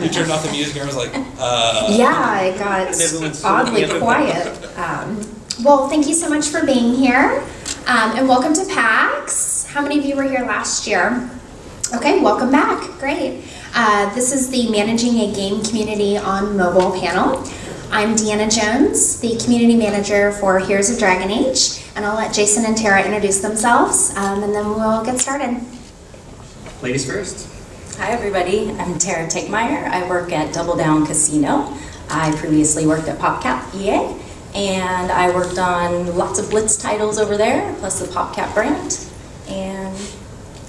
You turned off the music and I was like, Yeah, it got oddly quiet. Well, thank you so much for being here. And welcome to PAX. How many of you were here last year? Okay, welcome back. Great. This is the Managing a Game Community on Mobile panel. I'm Deanna Jones, the Community Manager for Heroes of Dragon Age, and I'll let Jason and Tara introduce themselves, and then we'll get started. Ladies first. Hi everybody, I'm Tara Tegtmeyer. I work at Double Down Casino. I previously worked at PopCap EA, and I worked on lots of Blitz titles over there, plus the PopCap brand. And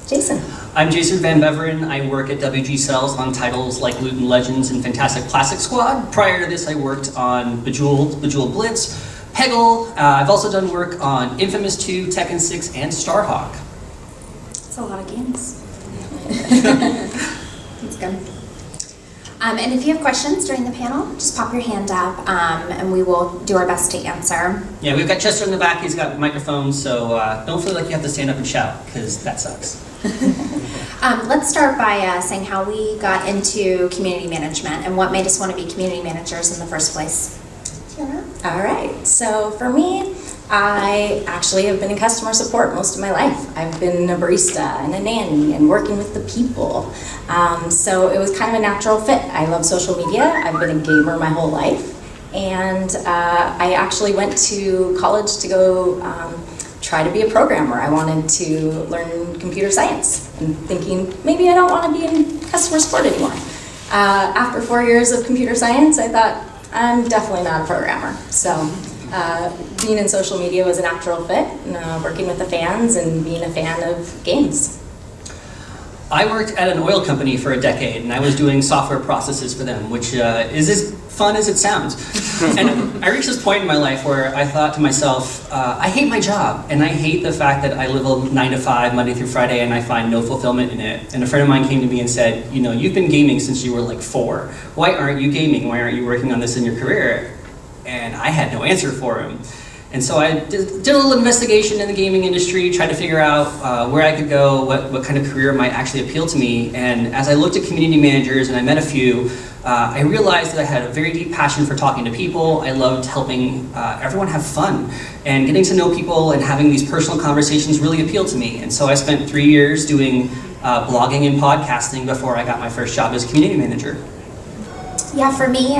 Jason. I'm Jason Van Beveren. I work at WG Cells on titles like Loot and Legends and Fantastic Classic Squad. Prior to this, I worked on Bejeweled Blitz, Peggle. I've also done work on Infamous 2, Tekken 6, and Starhawk. That's a lot of games. That's good. And if you have questions during the panel, just pop your hand up, and we will do our best to answer. Yeah, we've got Chester in the back. He's got microphones, so don't feel like you have to stand up and shout, because that sucks. Let's start by saying how we got into community management and what made us want to be community managers in the first place. Tara? All right, so for me, I actually have been in customer support most of my life. I've been a barista and a nanny and working with the people. So it was kind of a natural fit. I love social media. I've been a gamer my whole life. And I actually went to college to go try to be a programmer. I wanted to learn computer science and thinking maybe I don't want to be in customer support anymore. After 4 years of computer science, I thought I'm definitely not a programmer. So being in social media was a natural fit, working with the fans and being a fan of games. I worked at an oil company for a decade, and I was doing software processes for them, which is as fun as it sounds. And I reached this point in my life where I thought to myself, I hate my job, and I hate the fact that I live a 9 to 5, Monday through Friday, and I find no fulfillment in it. And a friend of mine came to me and said, you know, you've been gaming since you were like 4. Why aren't you gaming? Why aren't you working on this in your career? And I had no answer for him. And so I did a little investigation in the gaming industry, tried to figure out where I could go, what kind of career might actually appeal to me. And as I looked at community managers and I met a few, I realized that I had a very deep passion for talking to people. I loved helping everyone have fun. And getting to know people and having these personal conversations really appealed to me. And so I spent 3 years doing blogging and podcasting before I got my first job as community manager. Yeah, for me,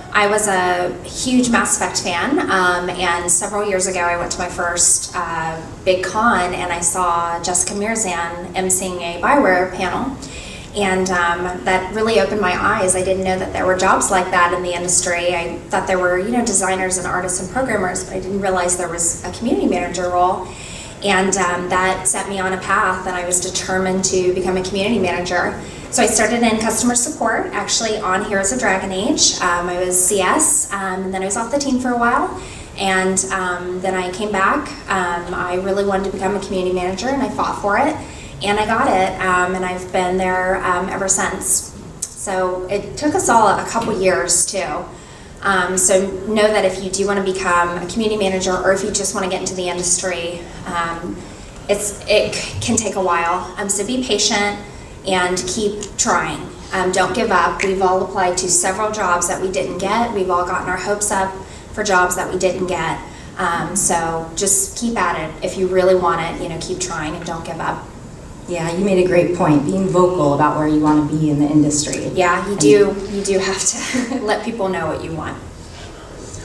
I was a huge Mass Effect fan, and several years ago I went to my first big con and I saw Jessica Mirzan emceeing a Bioware panel, and that really opened my eyes. I didn't know that there were jobs like that in the industry. I thought there were, you know, designers and artists and programmers, but I didn't realize there was a community manager role. And that set me on a path, and I was determined to become a community manager. So I started in customer support, actually on Heroes of Dragon Age. I was CS, and then I was off the team for a while, and then I came back. I really wanted to become a community manager, and I fought for it, and I got it, and I've been there ever since. So it took us all a couple years too. So know that if you do want to become a community manager, or if you just want to get into the industry, it can take a while. So be patient and keep trying. Don't give up. We've all applied to several jobs that we didn't get. We've all gotten our hopes up for jobs that we didn't get. So just keep at it. If you really want it, you know, keep trying and don't give up. Yeah, you made a great point, being vocal about where you want to be in the industry. Yeah, you do have to let people know what you want.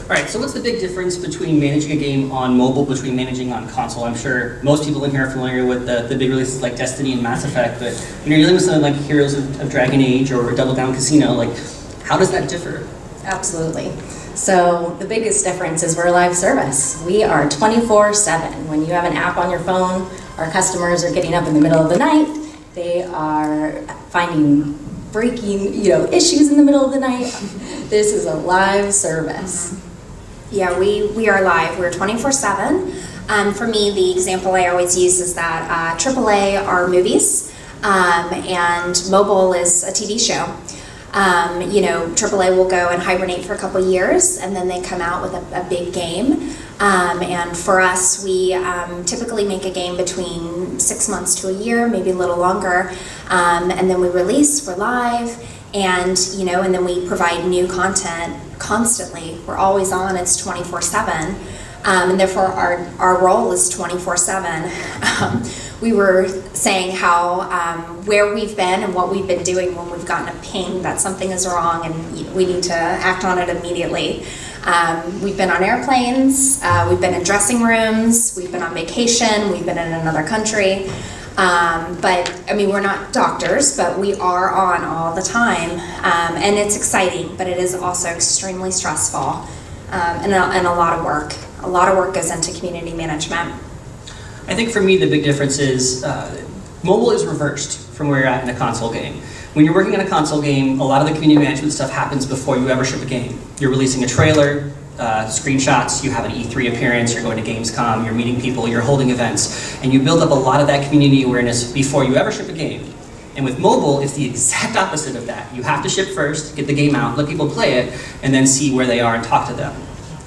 All right, so what's the big difference between managing a game on mobile, between managing on console? I'm sure most people in here are familiar with the big releases like Destiny and Mass Effect, but when you're dealing with something like Heroes of Dragon Age or Double Down Casino, like, how does that differ? Absolutely. So the biggest difference is we're a live service. We are 24/7. When you have an app on your phone, our customers are getting up in the middle of the night. They are finding breaking, issues in the middle of the night. This is a live service. Yeah, we are live. We're 24/7. For me, the example I always use is that AAA are movies, and mobile is a TV show. AAA will go and hibernate for a couple years, and then they come out with a big game. And for us, we typically make a game between 6 months to a year, maybe a little longer, and then we release, we're live, and then we provide new content constantly. We're always on, it's 24/7, and therefore our role is 24/7. We were saying how where we've been and what we've been doing when we've gotten a ping that something is wrong and we need to act on it immediately. We've been on airplanes, we've been in dressing rooms, we've been on vacation, we've been in another country. But I mean, we're not doctors, but we are on all the time. And it's exciting, but it is also extremely stressful and a lot of work. A lot of work goes into community management. I think for me the big difference is mobile is reversed from where you're at in a console game. When you're working in a console game, a lot of the community management stuff happens before you ever ship a game. You're releasing a trailer, screenshots, you have an E3 appearance, you're going to Gamescom, you're meeting people, you're holding events, and you build up a lot of that community awareness before you ever ship a game. And with mobile, it's the exact opposite of that. You have to ship first, get the game out, let people play it, and then see where they are and talk to them.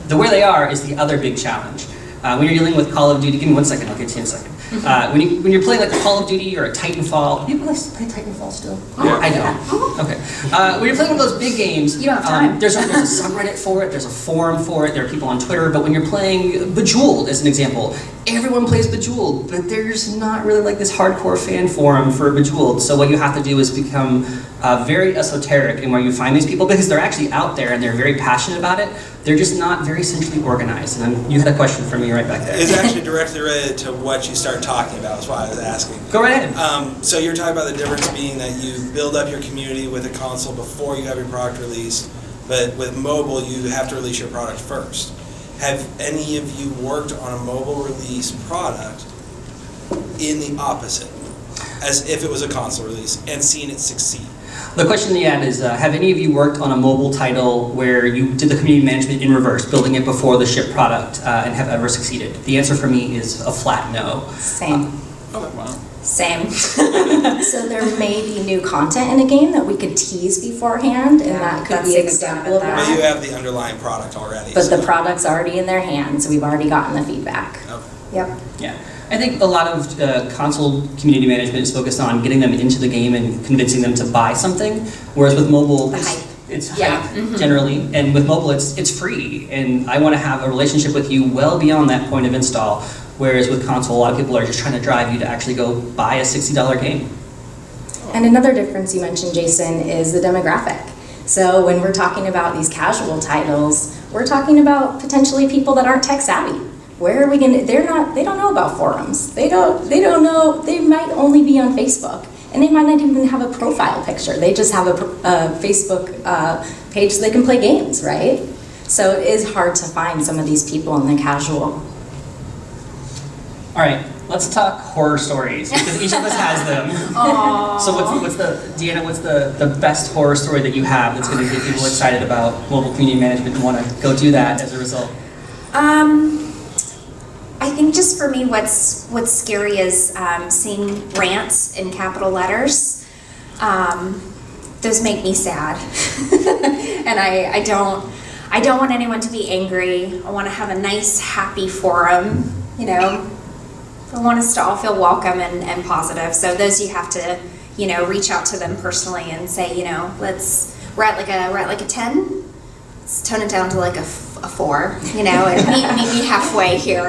The where they are is the other big challenge. When you're dealing with Call of Duty, give me 1 second, I'll get to you in a second. When you're playing like a Call of Duty or a Titanfall, do you play Titanfall still? Yeah. I don't. Okay. When you're playing one of those big games, you don't have time. There's a subreddit for it, there's a forum for it, there are people on Twitter, but when you're playing Bejeweled, as an example, everyone plays Bejeweled, but there's not really like this hardcore fan forum for Bejeweled, so what you have to do is become very esoteric in where you find these people, because they're actually out there and they're very passionate about it, they're just not very centrally organized. And you had a question for me right back there. It's actually directly related to what you started talking about, is why I was asking. Go right ahead. So you're talking about the difference being that you build up your community with a console before you have your product released, but with mobile you have to release your product first. Have any of you worked on a mobile release product in the opposite, as if it was a console release, and seen it succeed? The question in the ad is, have any of you worked on a mobile title where you did the community management in reverse, building it before the shipped product, and have ever succeeded? The answer for me is a flat no. Same. Wow. Same. So there may be new content in a game that we could tease beforehand, and that could that's be an the example of extent of But that. you have the underlying product already. But so. the product's already in their hands. We've already gotten the feedback. Okay. Yep. Yeah. I think a lot of console community management is focused on getting them into the game and convincing them to buy something, whereas with mobile, The hype. it's Yeah. hype generally, and with mobile it's free, and I want to have a relationship with you well beyond that point of install, whereas with console, a lot of people are just trying to drive you to actually go buy a $60 game. And another difference you mentioned, Jason, is the demographic. So when we're talking about these casual titles, we're talking about potentially people that aren't tech savvy. Where are we going to, they don't know about forums. They don't know, they might only be on Facebook. And they might not even have a profile picture. They just have a Facebook page so they can play games, right? So it is hard to find some of these people in the casual. All right, let's talk horror stories, because each of us has them. So what's the best horror story that you have that's going to get people excited about mobile community management and want to go do that as a result? I think just for me, what's scary is seeing rants in capital letters. Those make me sad, and I don't want anyone to be angry. I want to have a nice, happy forum. You know, I want us to all feel welcome and positive. So those you have to, reach out to them personally and say, we're at like a 10. Let's tone it down to like a 4, and meet me halfway here,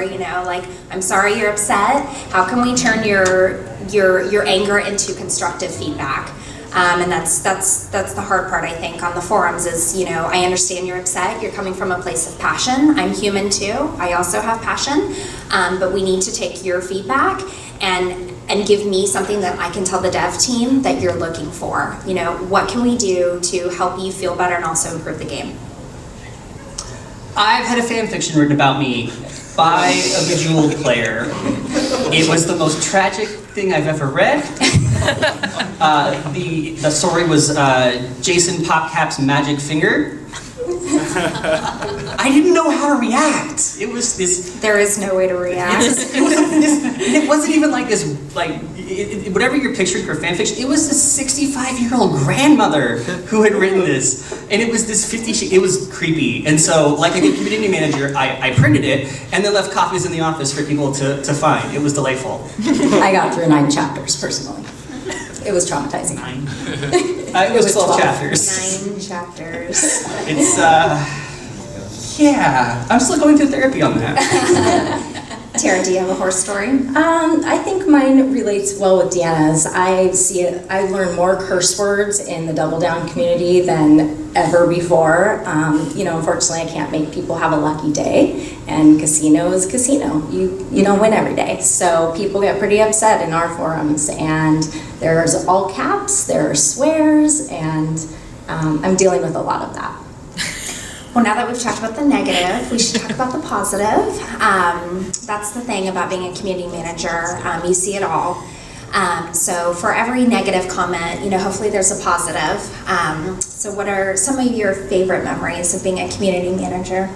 like, I'm sorry you're upset. How can we turn your anger into constructive feedback? And that's the hard part, I think, on the forums is, I understand you're upset. You're coming from a place of passion. I'm human too. I also have passion. But we need to take your feedback and give me something that I can tell the dev team that you're looking for. What can we do to help you feel better and also improve the game? I've had a fan fiction written about me by a Bejeweled player. It was the most tragic thing I've ever read. The story was Jason Popcap's magic finger. I didn't know how to react. It was this. There is no way to react. It wasn't even like this. Like whatever you're picturing for fanfiction, it was this 65-year-old grandmother who had written this, and it was this 50. It was creepy, and so like a good community manager, I printed it and then left copies in the office for people to find. It was delightful. I got through 9 chapters personally. It was traumatizing. 9. It was 12 chapters. 9 chapters. It's yeah. I'm still going through therapy on that. Tara, do you have a horror story? I think mine relates well with Deanna's. I learned more curse words in the Double Down community than ever before. Unfortunately, I can't make people have a lucky day, and casino is casino. You don't win every day. So people get pretty upset in our forums, and there's all caps, there are swears, and I'm dealing with a lot of that. Well, now that we've talked about the negative, we should talk about the positive. That's the thing about being a community manager. You see it all. So for every negative comment, hopefully there's a positive. So what are some of your favorite memories of being a community manager?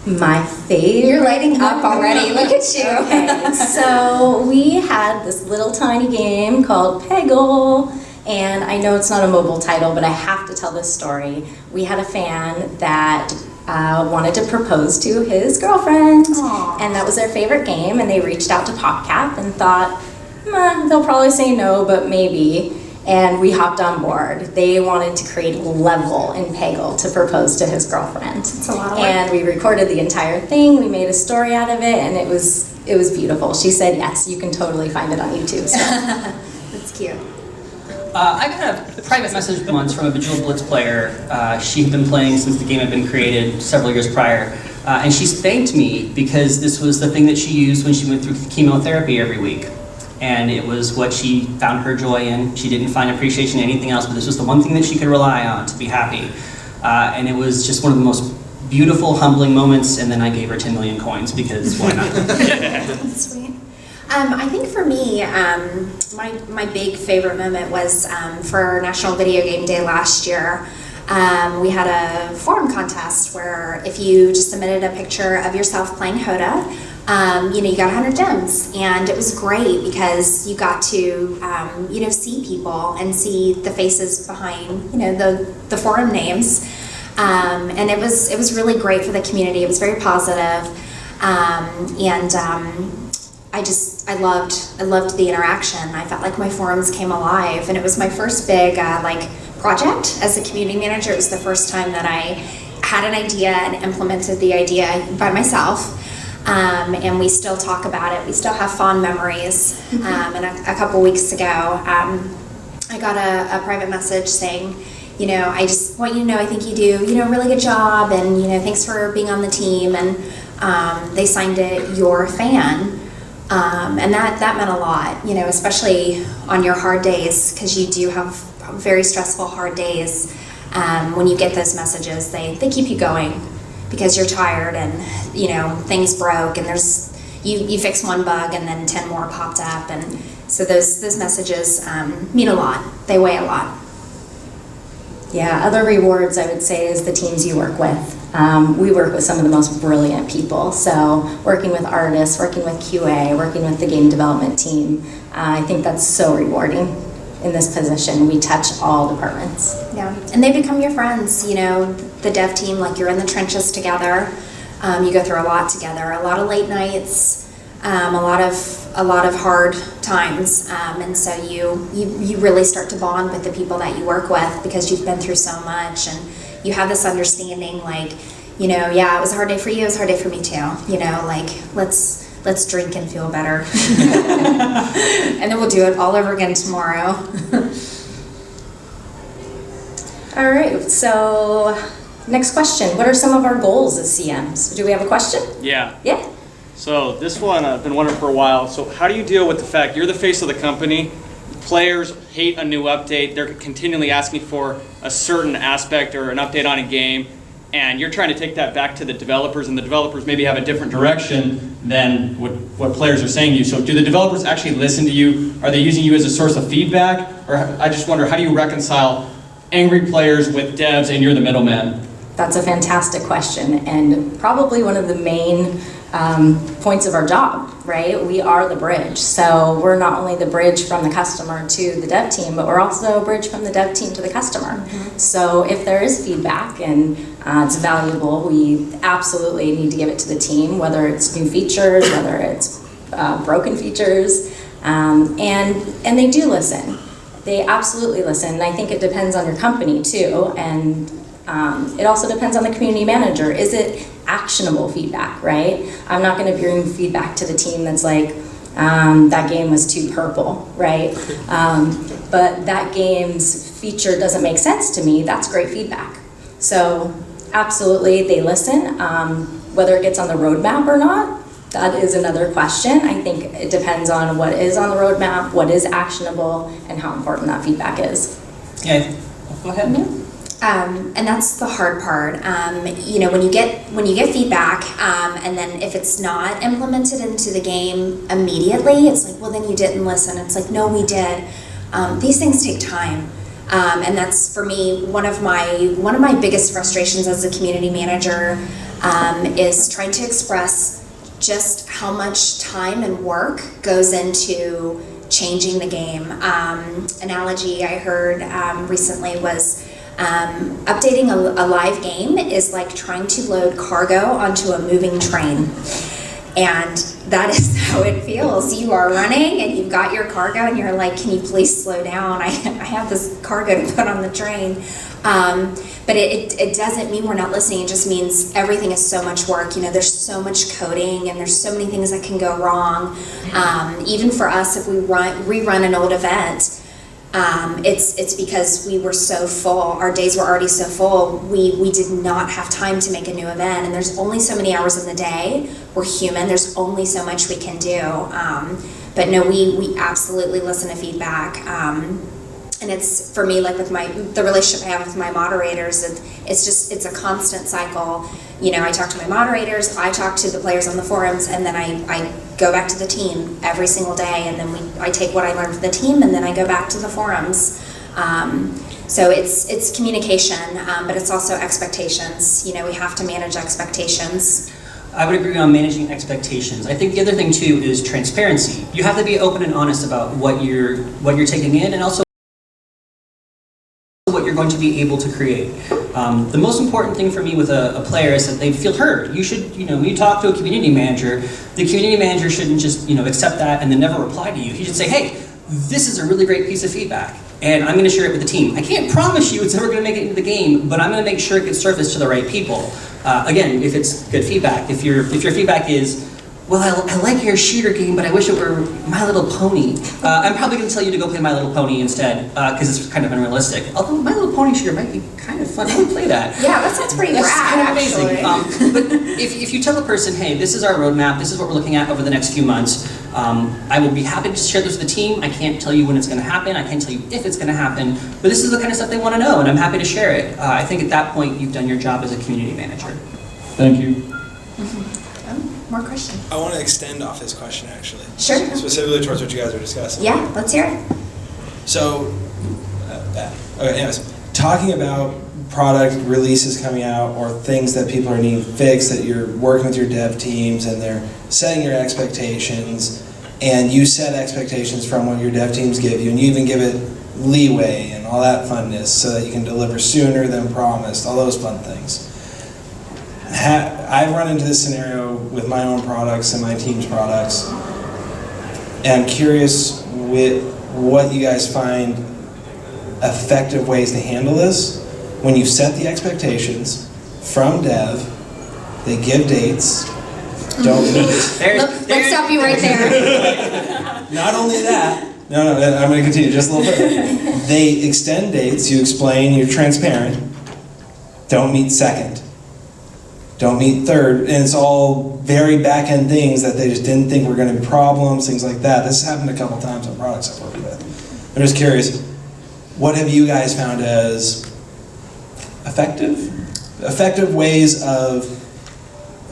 My favorite. You're lighting up already. Look at you. Okay, so we had this little tiny game called Peggle. And I know it's not a mobile title, but I have to tell this story. We had a fan that wanted to propose to his girlfriend, Aww. and that was their favorite game, and they reached out to PopCap and thought, they'll probably say no, but maybe, and we hopped on board. They wanted to create a level in Peggle to propose to his girlfriend. It's a lot of work. And we recorded the entire thing, we made a story out of it, and it was beautiful. She said yes, you can totally find it on YouTube. So. That's cute. I got a private message once from a Vigil Blitz player. She had been playing since the game had been created several years prior. And she's thanked me because this was the thing that she used when she went through chemotherapy every week. And it was what she found her joy in. She didn't find appreciation in anything else, but this was the one thing that she could rely on to be happy. And it was just one of the most beautiful, humbling moments, and then I gave her 10 million coins because why not? That's sweet. I think for me, my big favorite moment was for National Video Game Day last year. We had a forum contest where if you just submitted a picture of yourself playing Hoda, you got 100 gems, and it was great because you got to see people and see the faces behind the forum names, and it was really great for the community. It was very positive, I loved the interaction. I felt like my forums came alive, and it was my first big project as a community manager. It was the first time that I had an idea and implemented the idea by myself. And we still talk about it. We still have fond memories. And a couple weeks ago, I got a private message saying, I just want you to know I think you do, a really good job, and thanks for being on the team. And they signed it, "Your fan." And that meant a lot, especially on your hard days, because you do have very stressful, hard days. When you get those messages, they keep you going because you're tired and, things broke, and you fix one bug and then 10 more popped up. And so those messages mean a lot. They weigh a lot. Yeah, other rewards I would say is the teams you work with. We work with some of the most brilliant people, so working with artists, working with QA, working with the game development team, I think that's so rewarding in this position. We touch all departments. Yeah, and they become your friends, the dev team, like you're in the trenches together. You go through a lot together, a lot of late nights, a lot of hard times, and so you really start to bond with the people that you work with because you've been through so much, and you have this understanding, it was a hard day for you, it was a hard day for me too. Let's drink and feel better, and then we'll do it all over again tomorrow. All right, so next question. What are some of our goals as CMs? Do we have a question? Yeah. Yeah. So this one I've been wondering for a while. So how do you deal with the fact you're the face of the company? Players hate a new update. They're continually asking for a certain aspect or an update on a game, and you're trying to take that back to the developers, and the developers maybe have a different direction than what players are saying to you. So do the developers actually listen to you? Are they using you as a source of feedback? Or I just wonder, how do you reconcile angry players with devs and you're the middleman? That's a fantastic question, and probably one of the main points of our job, right? We are the bridge. So we're not only the bridge from the customer to the dev team, but we're also a bridge from the dev team to the customer. So if there is feedback and it's valuable, we absolutely need to give it to the team, whether it's new features, whether it's broken features, and they do listen. They absolutely listen, and I think it depends on your company too, and it also depends on the community manager. Is it actionable feedback, right? I'm not going to bring feedback to the team that's like, that game was too purple, right? But that game's feature doesn't make sense to me. That's great feedback. So absolutely, they listen. Whether it gets on the roadmap or not, that is another question. I think it depends on what is on the roadmap, what is actionable, and how important that feedback is. Yeah, go ahead. Mm-hmm. And that's the hard part. You know, when you get feedback, and then if it's not implemented into the game immediately, it's like, well, then you didn't listen. It's like, no, we did. These things take time, and that's for me one of my biggest frustrations as a community manager, is trying to express just how much time and work goes into changing the game. Analogy I heard recently was, updating a live game is like trying to load cargo onto a moving train. And that is how it feels. You are running and you've got your cargo and you're like, can you please slow down? I have this cargo to put on the train. But it doesn't mean we're not listening. It just means everything is so much work. You know, there's so much coding and there's so many things that can go wrong. Even for us, if we rerun an old event, it's because we were so full. Our days were already so full. We did not have time to make a new event, and there's only so many hours in the day. We're human. There's only so much we can do. But no, we absolutely listen to feedback. And it's, for me, like with the relationship I have with my moderators, it's a constant cycle. You know, I talk to my moderators, I talk to the players on the forums, and then I go back to the team every single day, and then I take what I learned from the team, and then I go back to the forums. So it's communication, but it's also expectations. You know, we have to manage expectations. I would agree on managing expectations. I think the other thing too is transparency. You have to be open and honest about what you're taking in, and also what you're going to be able to create. The most important thing for me with a player is that they feel heard. You should, you know, when you talk to a community manager, the community manager shouldn't just, you know, accept that and then never reply to you. He should say, hey, this is a really great piece of feedback, and I'm going to share it with the team. I can't promise you it's ever going to make it into the game, but I'm going to make sure it gets surfaced to the right people. Again, if it's good feedback. If your feedback is, well, I like your shooter game, but I wish it were My Little Pony. I'm probably going to tell you to go play My Little Pony instead, because it's kind of unrealistic. Although My Little Pony shooter might be kind of fun. I would play that. Yeah, that sounds pretty That's rad, kind of amazing. actually. But if you tell a person, hey, this is our roadmap, this is what we're looking at over the next few months, I will be happy to share this with the team. I can't tell you when it's going to happen. I can't tell you if it's going to happen. But this is the kind of stuff they want to know, and I'm happy to share it. I think at that point, you've done your job as a community manager. Thank you. More questions? I want to extend off this question, actually. Sure. Specifically towards what you guys were discussing. Yeah, let's hear it. So, okay, anyways, talking about product releases coming out or things that people are needing fixed, that you're working with your dev teams and they're setting your expectations, and you set expectations from what your dev teams give you, and you even give it leeway and all that funness so that you can deliver sooner than promised, all those fun things. I've run into this scenario with my own products and my team's products, and I'm curious with what you guys find effective ways to handle this. When you set the expectations from dev, they give dates, don't meet. Let's stop you right there. Not only that, no, I'm going to continue just a little further. They extend dates, you explain, you're transparent, don't meet second. Don't meet third, and it's all very back-end things that they just didn't think were going to be problems, things like that. This has happened a couple times on products I've worked with. I'm just curious, what have you guys found as effective ways of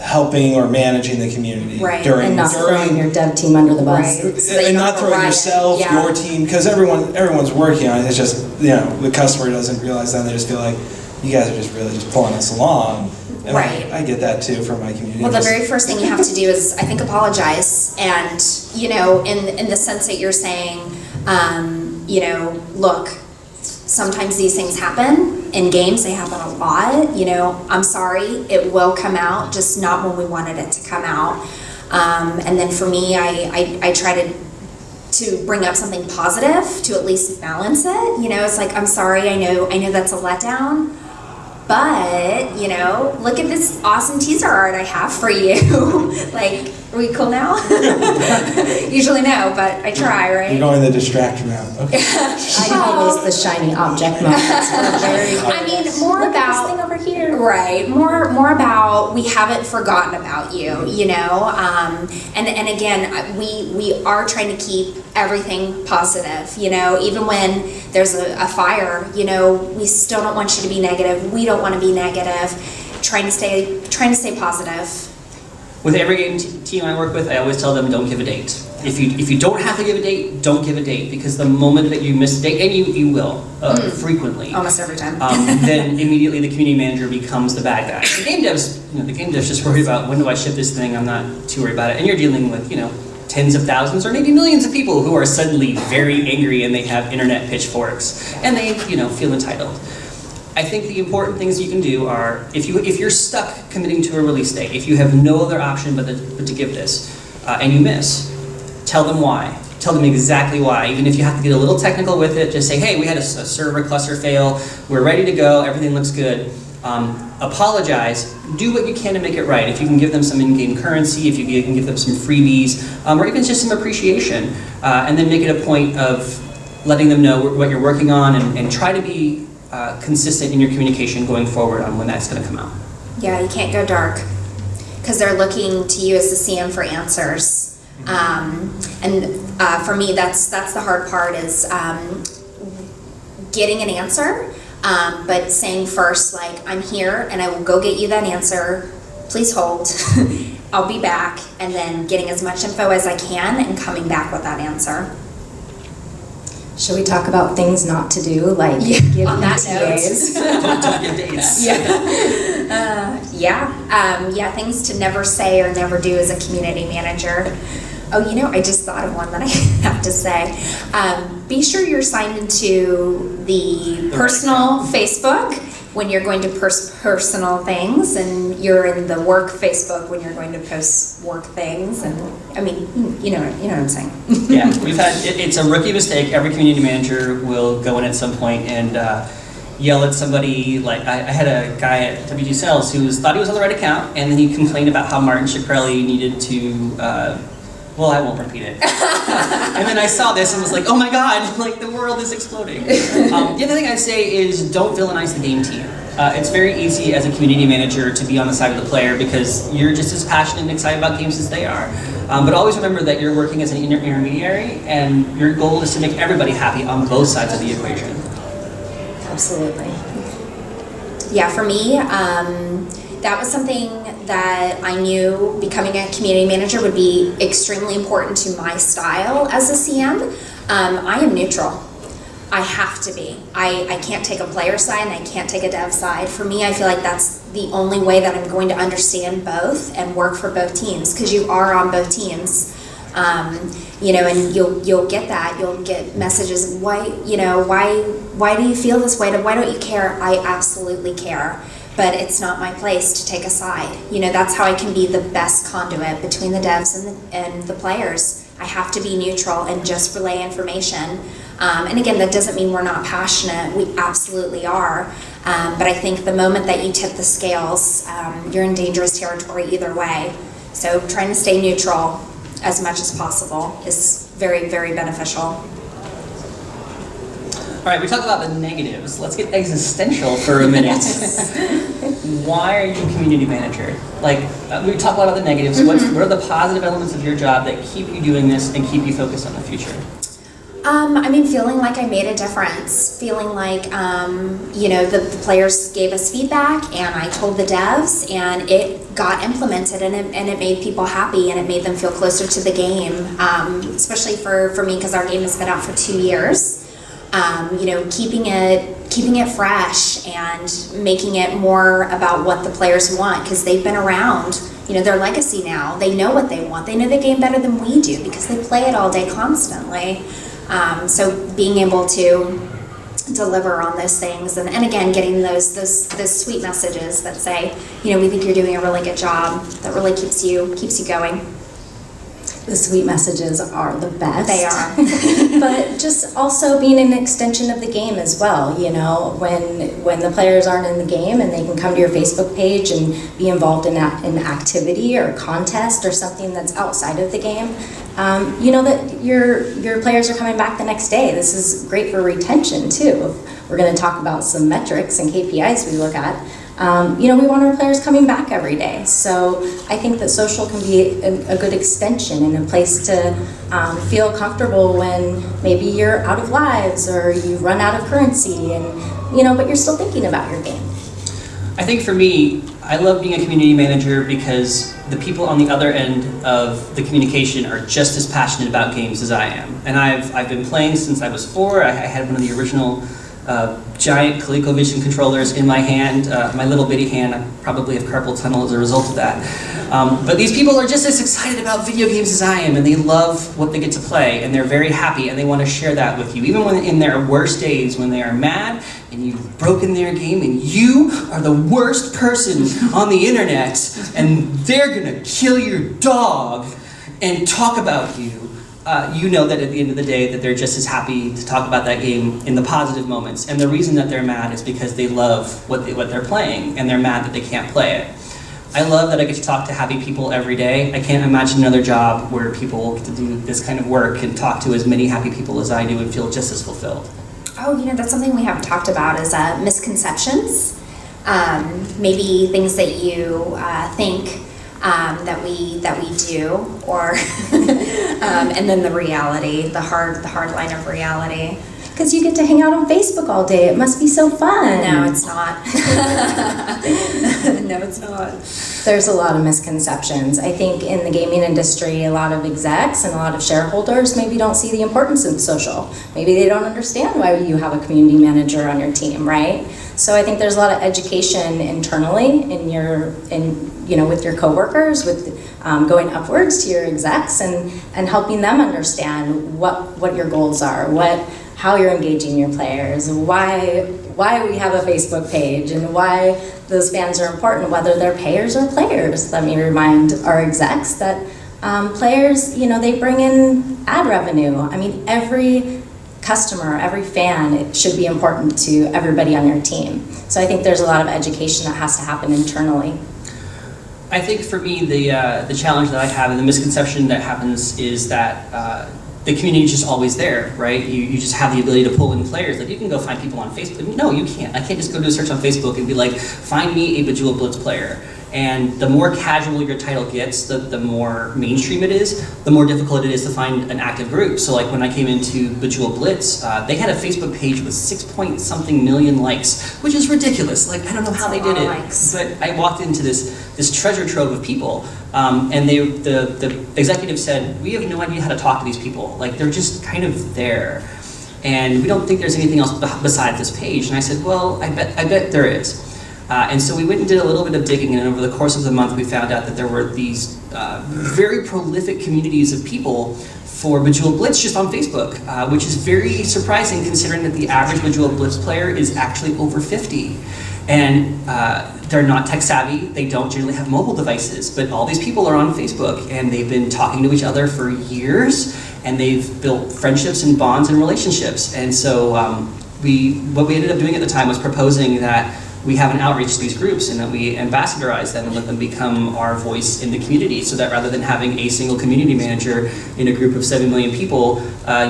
helping or managing the community Right, during And not throwing your dev team under the bus. Right. So that you and don't not throwing riot. yourself, Yeah. your team, because everyone's working on it. It's just, you know, the customer doesn't realize that, and they just feel like you guys are just really just pulling us along. And Right. I get that too from my community. Well, the Just- very first thing you have to do is, I think, apologize. And, you know, in the sense that you're saying, you know, look, sometimes these things happen in games, they happen a lot. You know, I'm sorry, it will come out, just not when we wanted it to come out. And then for me, I try to bring up something positive to at least balance it. You know, it's like, I'm sorry, I know that's a letdown. But, you know, look at this awesome teaser art I have for you. Like, are we cool now? Usually no, but I try, right? You're going the distract route. Okay. I call those the shiny object moments. I mean, more Look at about this thing over here. right, more about we haven't forgotten about you, you know, and again, we are trying to keep everything positive, you know, even when there's a fire, you know, we still don't want you to be negative. We don't want to be negative. Trying to stay positive. With every game team I work with, I always tell them don't give a date. If you don't have to give a date, don't give a date, because the moment that you miss a date, and you will frequently, Almost every time. then immediately the community manager becomes the bad guy. The game devs just worried about when do I ship this thing. I'm not too worried about it. And you're dealing with tens of thousands or maybe millions of people who are suddenly very angry and they have internet pitchforks and they feel entitled. I think the important things you can do are, if you're stuck committing to a release date, if you have no other option but to give this, and you miss, tell them why. Tell them exactly why. Even if you have to get a little technical with it, just say, hey, we had a server cluster fail, we're ready to go, everything looks good. Apologize, do what you can to make it right. If you can give them some in-game currency, if you can give them some freebies, or even just some appreciation, and then make it a point of letting them know what you're working on, and try to be consistent in your communication going forward on when that's going to come out. Yeah, you can't go dark because they're looking to you as the CM for answers. For me, that's the hard part is getting an answer, but saying first, like, I'm here and I will go get you that answer. Please hold. I'll be back, and then getting as much info as I can and coming back with that answer. Should we talk about things not to do, like give on that ETAs? Don't give dates. Things to never say or never do as a community manager. Oh, I just thought of one that I have to say. Be sure you're signed into the personal Facebook when you're going to post personal things, and you're in the work Facebook when you're going to post work things. And I mean, you know what I'm saying. Yeah, it's a rookie mistake. Every community manager will go in at some point and yell at somebody. Like I had a guy at WG Sales who thought he was on the right account, and then he complained about how Martin Shkreli needed to. Well, I won't repeat it. And then I saw this and was like, oh my god, like the world is exploding. The other thing I'd say is don't villainize the game team. It's very easy as a community manager to be on the side of the player because you're just as passionate and excited about games as they are. But always remember that you're working as an intermediary, and your goal is to make everybody happy on both sides of the equation. Absolutely. Yeah, for me, that was something that I knew becoming a community manager would be extremely important to my style as a CM. I am neutral. I have to be. I can't take a player side and I can't take a dev side. For me, I feel like that's the only way that I'm going to understand both and work for both teams, because you are on both teams. And you'll get that. You'll get messages, why do you feel this way? Why don't you care? I absolutely care. But it's not my place to take a side. That's how I can be the best conduit between the devs and the players. I have to be neutral and just relay information. And again, that doesn't mean we're not passionate. We absolutely are. But I think the moment that you tip the scales, you're in dangerous territory either way. So trying to stay neutral as much as possible is very, very beneficial. All right, we talked about the negatives. Let's get existential for a minute. Why are you a community manager? We talked about the negatives. What are the positive elements of your job that keep you doing this and keep you focused on the future? Feeling like I made a difference. Feeling like, the players gave us feedback and I told the devs and it got implemented and it made people happy and it made them feel closer to the game, especially for me because our game has been out for 2 years. keeping it fresh and making it more about what the players want, because they've been around, their legacy now. They know what they want. They know the game better than we do because they play it all day constantly. So being able to deliver on those things, and again, getting those sweet messages that say, we think you're doing a really good job, that really keeps you going. The sweet messages are the best. They are. But just also being an extension of the game as well, when the players aren't in the game and they can come to your Facebook page and be involved in an activity or a contest or something that's outside of the game, that your players are coming back the next day. This is great for retention too. We're going to talk about some metrics and KPIs we look at. We want our players coming back every day. So I think that social can be a good extension and a place to feel comfortable when maybe you're out of lives or you run out of currency, and but you're still thinking about your game. I think for me, I love being a community manager because the people on the other end of the communication are just as passionate about games as I am. And I've been playing since I was 4. I had one of the original giant ColecoVision controllers in my hand, my little bitty hand. I probably have carpal tunnel as a result of that. But these people are just as excited about video games as I am, and they love what they get to play, and they're very happy, and they want to share that with you. Even when in their worst days, when they are mad, and you've broken their game, and you are the worst person on the internet, and they're gonna kill your dog and talk about you. You know that at the end of the day that they're just as happy to talk about that game in the positive moments. And the reason that they're mad is because they love what they're playing, and they're mad that they can't play it. I love that I get to talk to happy people every day. I can't imagine another job where people get to do this kind of work and talk to as many happy people as I do and feel just as fulfilled. Oh, that's something we haven't talked about is misconceptions. Maybe things that you think that we do, or and then the reality, the hard line of reality. Because you get to hang out on Facebook all day. It must be so fun. No, it's not. No, it's not. There's a lot of misconceptions. I think in the gaming industry, a lot of execs and a lot of shareholders maybe don't see the importance of social. Maybe they don't understand why you have a community manager on your team, right? So I think there's a lot of education internally with your coworkers, with going upwards to your execs and helping them understand what your goals are, how you're engaging your players, why we have a Facebook page, and why those fans are important, whether they're payers or players. Let me remind our execs that players, they bring in ad revenue. I mean, every customer, every fan, it should be important to everybody on your team. So I think there's a lot of education that has to happen internally. I think for me, the challenge that I have and the misconception that happens is that the community is just always there, right? You just have the ability to pull in players. Like, you can go find people on Facebook. No, you can't. I can't just go do a search on Facebook and be like, find me a Bejeweled Blitz player. And the more casual your title gets, the more mainstream it is, the more difficult it is to find an active group. So like when I came into Bejeweled Blitz, they had a Facebook page with 6-point-something million likes, which is ridiculous. Like, I don't know how they did it, but I walked into this treasure trove of people, and the executive said, we have no idea how to talk to these people. Like, they're just kind of there. And we don't think there's anything else besides this page. And I said, well, I bet there is. And so we went and did a little bit of digging, and over the course of the month we found out that there were these very prolific communities of people for Bejeweled Blitz just on Facebook, which is very surprising considering that the average Bejeweled Blitz player is actually over 50. And they're not tech savvy, they don't generally have mobile devices, but all these people are on Facebook, and they've been talking to each other for years, and they've built friendships and bonds and relationships. And so what we ended up doing at the time was proposing that we have an outreach to these groups and that we ambassadorize them and let them become our voice in the community, so that rather than having a single community manager in a group of 7 million people,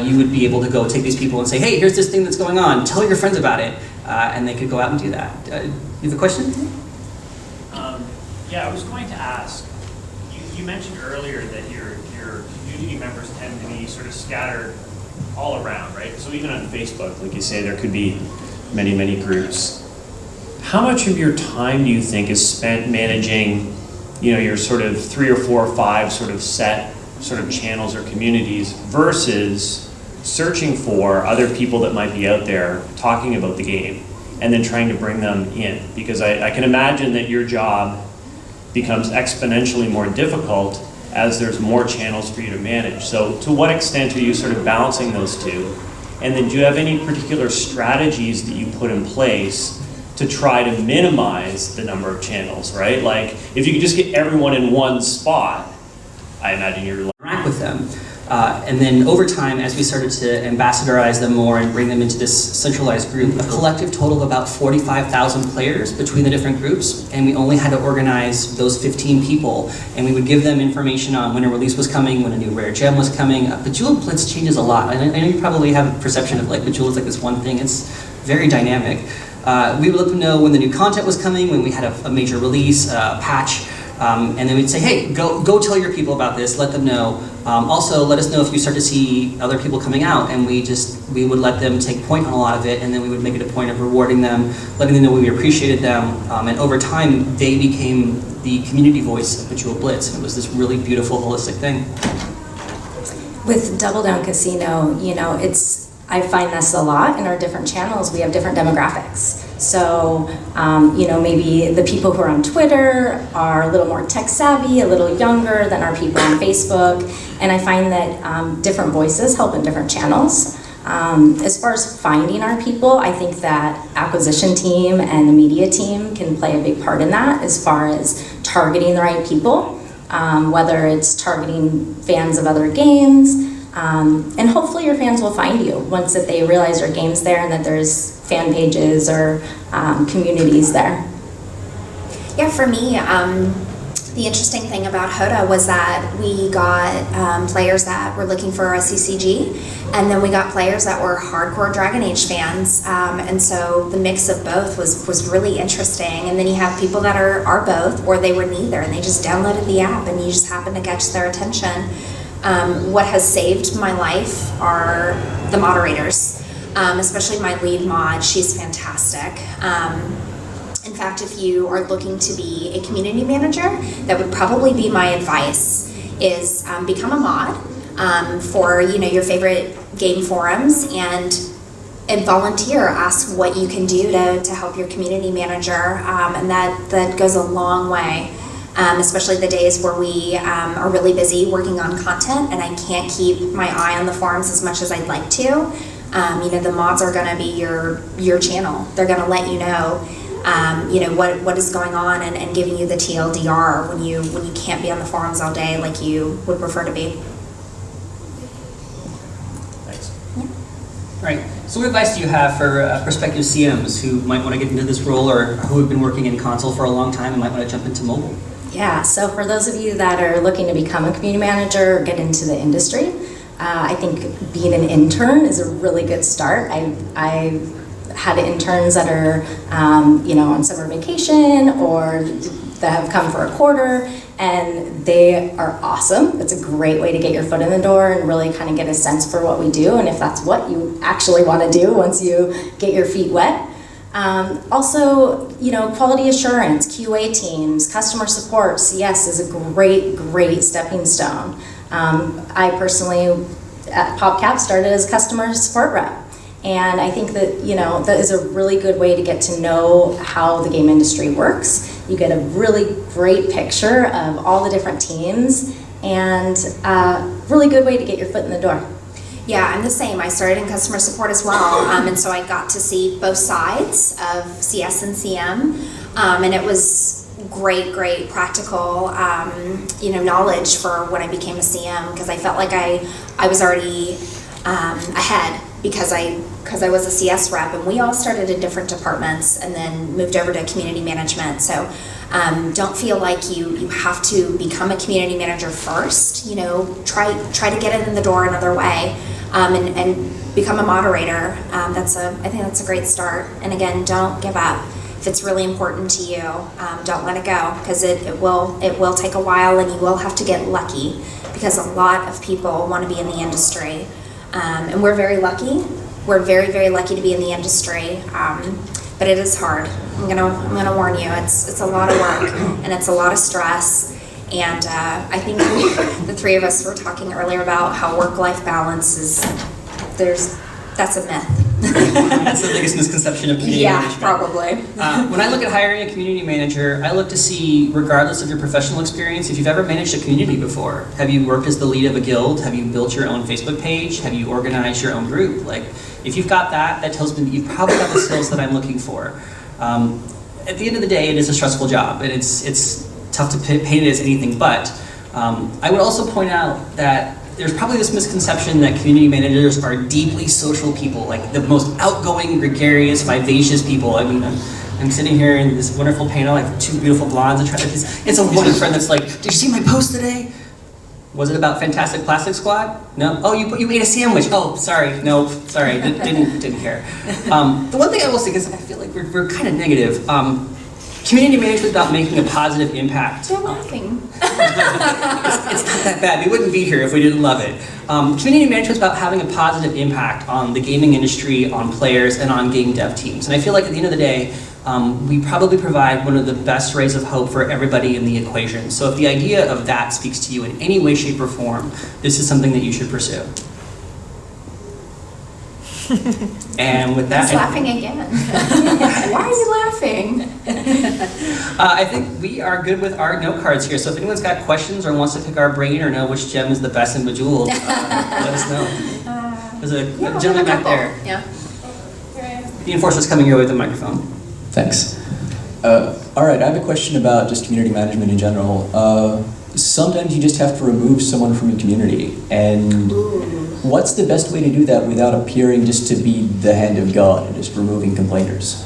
you would be able to go take these people and say, hey, here's this thing that's going on, tell your friends about it, and they could go out and do that. You have a question? Yeah, I was going to ask, you mentioned earlier that your community members tend to be sort of scattered all around, right? So even on Facebook, like you say, there could be many, many groups. How much of your time do you think is spent managing, your sort of 3 or 4 or 5 sort of set sort of channels or communities versus searching for other people that might be out there talking about the game, and then trying to bring them in. Because I can imagine that your job becomes exponentially more difficult as there's more channels for you to manage. So to what extent are you sort of balancing those two? And then do you have any particular strategies that you put in place to try to minimize the number of channels, right? Like if you could just get everyone in one spot, I imagine you're interact with them. And then over time, as we started to ambassadorize them more and bring them into this centralized group, a collective total of about 45,000 players between the different groups, and we only had to organize those 15 people, and we would give them information on when a release was coming, when a new rare gem was coming. Bejeweled Blitz changes a lot. I know you probably have a perception of like Bejeweled is like this one thing. It's very dynamic. We would let them know when the new content was coming, when we had a major release, patch, and then we'd say, hey, go tell your people about this, let them know. Also, let us know if you start to see other people coming out, and we would let them take point on a lot of it, and then we would make it a point of rewarding them, letting them know we appreciated them, and over time, they became the community voice of Bejeweled Blitz, and it was this really beautiful, holistic thing. With Double Down Casino, I find this a lot in our different channels. We have different demographics. So, maybe the people who are on Twitter are a little more tech savvy, a little younger than our people on Facebook. And I find that different voices help in different channels. As far as finding our people, I think that acquisition team and the media team can play a big part in that as far as targeting the right people, whether it's targeting fans of other games. And hopefully your fans will find you once that they realize your game's there and that there's fan pages or communities there. Yeah, for me, the interesting thing about HOTA was that we got players that were looking for a CCG, and then we got players that were hardcore Dragon Age fans, and so the mix of both was really interesting. And then you have people that are both, or they were neither, and they just downloaded the app and you just happened to catch their attention. What has saved my life are the moderators, especially my lead mod. She's fantastic. In fact, if you are looking to be a community manager, that would probably be my advice, is become a mod for your favorite game forums and volunteer. Ask what you can do to help your community manager, and that goes a long way. Especially the days where we are really busy working on content and I can't keep my eye on the forums as much as I'd like to. The mods are going to be your channel. They're going to let you know, what is going on and giving you the TLDR when you can't be on the forums all day like you would prefer to be. Thanks. Yeah. Right. So what advice do you have for prospective CMs who might want to get into this role or who have been working in console for a long time and might want to jump into mobile? Yeah, so for those of you that are looking to become a community manager or get into the industry, I think being an intern is a really good start. I've had interns that are, on summer vacation or that have come for a quarter, and they are awesome. It's a great way to get your foot in the door and really kind of get a sense for what we do, and if that's what you actually want to do once you get your feet wet. Also, quality assurance, QA teams, customer support, CS is a great stepping stone. I personally, at PopCap, started as customer support rep. And I think that, that is a really good way to get to know how the game industry works. You get a really great picture of all the different teams and a really good way to get your foot in the door. Yeah, I'm the same. I started in customer support as well, and so I got to see both sides of CS and CM, and it was great practical, knowledge for when I became a CM, because I felt like I was already ahead because I was a CS rep, and we all started in different departments and then moved over to community management. So don't feel like you have to become a community manager first. Try to get it in the door another way, and become a moderator. I think that's a great start. And again, don't give up. If it's really important to you, don't let it go, because it will take a while, and you will have to get lucky, because a lot of people want to be in the industry, and we're very lucky. We're very lucky to be in the industry, but it is hard. I'm gonna warn you. It's a lot of work, and it's a lot of stress. And I think the three of us were talking earlier about how work-life balance is that's a myth. That's the biggest misconception of community Yeah, management. probably. When I look at hiring a community manager, I look to see, regardless of your professional experience, if you've ever managed a community before. Have you worked as the lead of a guild? Have you built your own Facebook page? Have you organized your own group? Like, if you've got that, that tells me that you've probably got the skills that I'm looking for. At the end of the day, it is a stressful job, and it's tough to paint it as anything but. I would also point out that there's probably this misconception that community managers are deeply social people, like the most outgoing, gregarious, vivacious people. I mean, I'm sitting here in this wonderful panel, like two beautiful blondes, and it's a one friend that's like, did you see my post today? Was it about Fantastic Plastic Squad? No? Oh, you ate a sandwich. Oh, sorry. No, sorry. Didn't care. The one thing I will say, because I feel like we're kind of negative, community management is about making a positive impact. You're laughing. It's not that bad. We wouldn't be here if we didn't love it. Community management is about having a positive impact on the gaming industry, on players, and on game dev teams. And I feel like at the end of the day, we probably provide one of the best rays of hope for everybody in the equation. So if the idea of that speaks to you in any way, shape, or form, this is something that you should pursue. And with that, He's laughing again. Why are you laughing? I think we are good with our note cards here. So if anyone's got questions or wants to pick our brain or know which gem is the best in Bejeweled, let us know. There's a gentleman back there. Yeah. The enforcer's coming your way with the microphone. Thanks. All right, I have a question about just community management in general. Sometimes you just have to remove someone from your community, and what's the best way to do that without appearing just to be the hand of God and just removing complainers?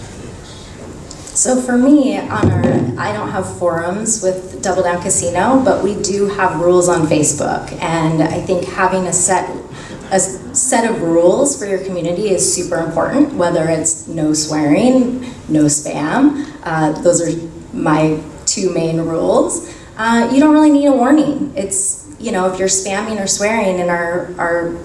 So for me, I don't have forums with Double Down Casino, but we do have rules on Facebook, and I think having a set of rules for your community is super important, whether it's no swearing, no spam. Those are my two main rules. You don't really need a warning. It's, if you're spamming or swearing in our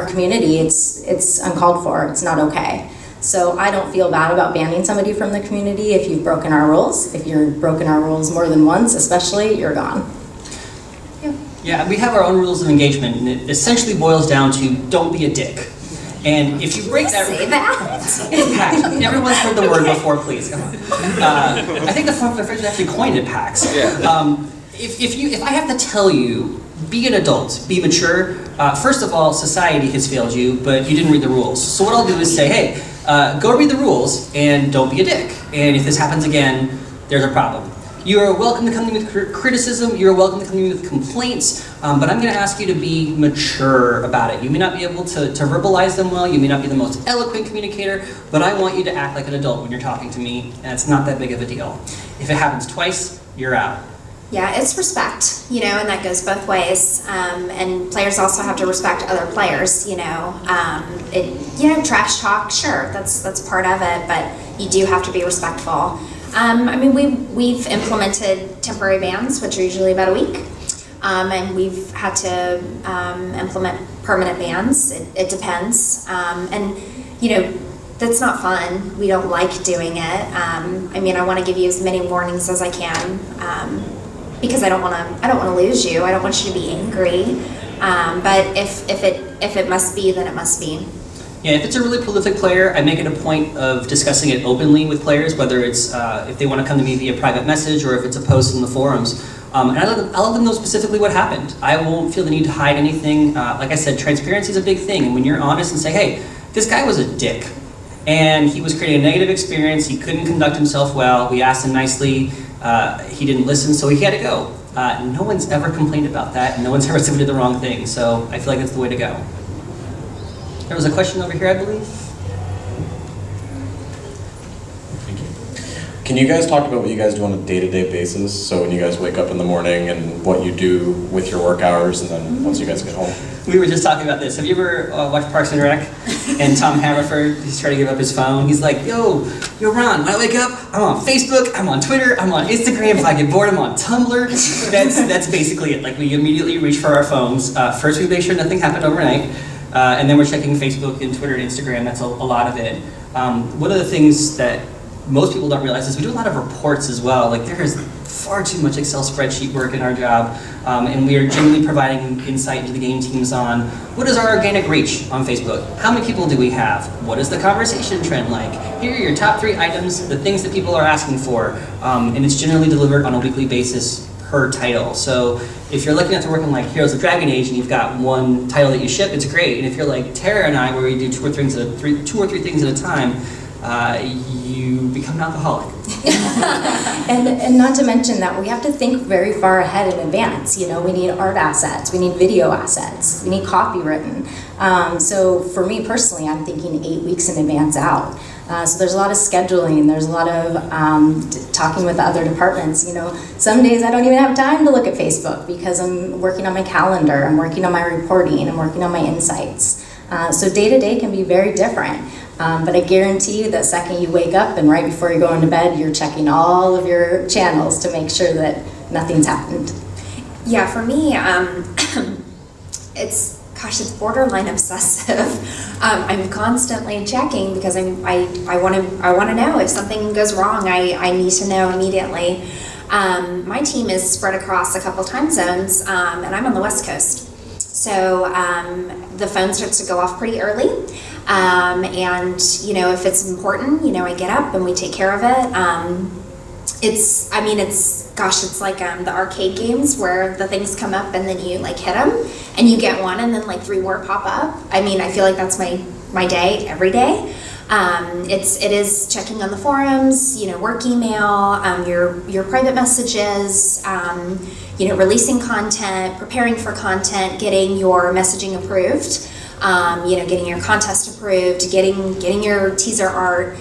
community, it's uncalled for. It's not okay. So I don't feel bad about banning somebody from the community if you've broken our rules. If you've broken our rules more than once, especially, you're gone. Yeah, we have our own rules of engagement, and it essentially boils down to don't be a dick. And if you break that, Say that. it's PAX. Everyone's heard the word before, please. Come on. I think the phrase was actually coined at PAX. If I have to tell you, be an adult, be mature. First of all, society has failed you, but you didn't read the rules. So what I'll do is say, hey, go read the rules and don't be a dick. And if this happens again, there's a problem. You are welcome to come to me with criticism, you're welcome to come to me with complaints, but I'm going to ask you to be mature about it. You may not be able to verbalize them well, you may not be the most eloquent communicator, but I want you to act like an adult when you're talking to me, and it's not that big of a deal. If it happens twice, you're out. Yeah, it's respect, and that goes both ways. And players also have to respect other players, trash talk, sure, that's part of it, but you do have to be respectful. We've implemented temporary bans, which are usually about a week, and we've had to implement permanent bans. It depends, that's not fun. We don't like doing it. I want to give you as many warnings as I can, because I don't want to lose you. I don't want you to be angry. But if it must be, then it must be. Yeah, if it's a really prolific player, I make it a point of discussing it openly with players, whether it's if they want to come to me via private message or if it's a post in the forums. And I'll let them know specifically what happened. I won't feel the need to hide anything. Like I said, transparency is a big thing, and when you're honest and say, hey, this guy was a dick, and he was creating a negative experience, he couldn't conduct himself well, we asked him nicely, he didn't listen, so he had to go. No one's ever complained about that, and no one's ever said we did the wrong thing, so I feel like that's the way to go. There was a question over here, I believe. Thank you. Can you guys talk about what you guys do on a day-to-day basis? So when you guys wake up in the morning and what you do with your work hours, and then once you guys get home? We were just talking about this. Have you ever watched Parks and Rec? And Tom Haverford, he's trying to give up his phone. He's like, yo, Ron, when I wake up, I'm on Facebook, I'm on Twitter, I'm on Instagram. If I get bored, I'm on Tumblr. That's basically it. Like, we immediately reach for our phones. First, we make sure nothing happened overnight. And then we're checking Facebook and Twitter and Instagram. That's a lot of it. One of the things that most people don't realize this, we do a lot of reports as well. Like there is far too much Excel spreadsheet work in our job, and we are generally providing insight to the game teams on what is our organic reach on Facebook? How many people do we have? What is the conversation trend like? Here are your top 3 items, the things that people are asking for, and it's generally delivered on a weekly basis per title. So if you're looking at the work in like Heroes of Dragon Age and you've got one title that you ship, it's great. And if you're like Tara and I, where we do 2 or 3 things at a time, you become an alcoholic. And not to mention that we have to think very far ahead in advance. You know, we need art assets, we need video assets, we need copy written. So for me personally, I'm thinking 8 weeks in advance out. So there's a lot of scheduling, there's a lot of talking with the other departments. You know, some days I don't even have time to look at Facebook because I'm working on my calendar, I'm working on my reporting, I'm working on my insights. So day to day can be very different. But I guarantee you that second you wake up and right before you're going to bed, you're checking all of your channels to make sure that nothing's happened. Yeah, for me, it's borderline obsessive. I'm constantly checking because I want to know if something goes wrong. I need to know immediately. My team is spread across a couple time zones, and I'm on the West Coast. So the phone starts to go off pretty early. And, you know, if it's important, you know, I get up and we take care of it. It's like the arcade games where the things come up and then you like hit them and you get one and then like 3 more pop up. I mean, I feel like that's my day every day. It is checking on the forums, you know, work email, your private messages, you know, releasing content, preparing for content, getting your messaging approved, you know, getting your contest approved, getting your teaser art.